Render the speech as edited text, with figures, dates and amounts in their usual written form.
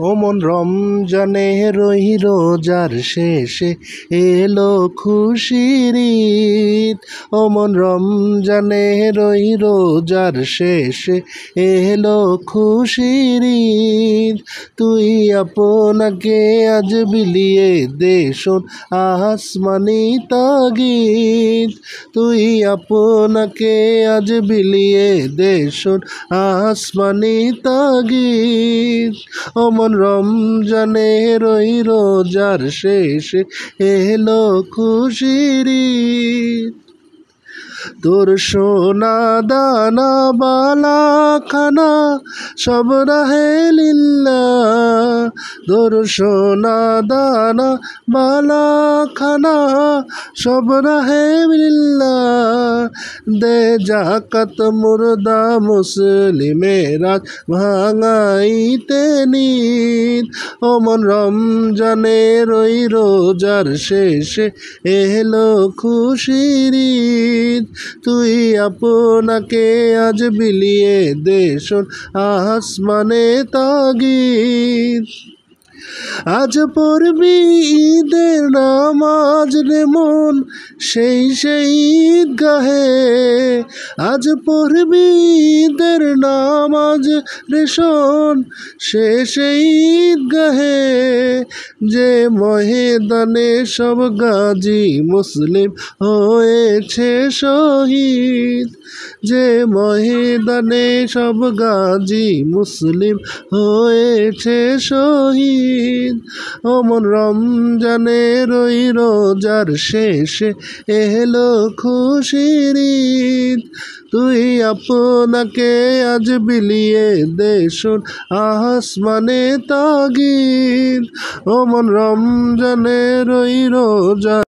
ওমন রমজানে রই রোজার শেষে এলো খুশির ঈদ। ওমন রমজানে রই রোজার শেষে এলো খুশির ঈদ। তুই আপনাকে আজ বিলিয়ে দে শোন আসমানি তাগিদ। তুই আপনাকে আজ বিলিয়ে দে শোন আসমানি তাগিদ। ওমন রমজানে রই রোজার শেষে এলো খুশির ঈদ। তোর সোনা দানা বালা খানা সব রাহে লিল্লাহ। তোর সোনা দানা বালা খানা সব রাহে লিল্লাহ। দে জাকাত মুর্দা মুসলিমেরা ভাঙাইতে নিত। ওমন রমজানে রই রোজার শেষে এলো খুশির ঈদ। তুই আপনাকে আজ বিলিয়ে দে শোন আসমানে তাগিদ। আজ পড়বি ঈদের নামাজ রে মন সেই ঈদগাহে। আজ পড়বি ঈদের নামাজ রে শোন সেই ঈদগাহে। যে ময়দানে সব গাজী মুসলিম হয়েছে শহীদ। যে ময়দানে সব গাজী মুসলিম হয়েছে শহীদ। ওমন রমজানে রই রোজার শেষে এলো খুশির ঈদ। তুই আপনাকে আজ বিলিয়ে দে শোন আসমানে তাগিদ। ওমন রমজানে রই রোজা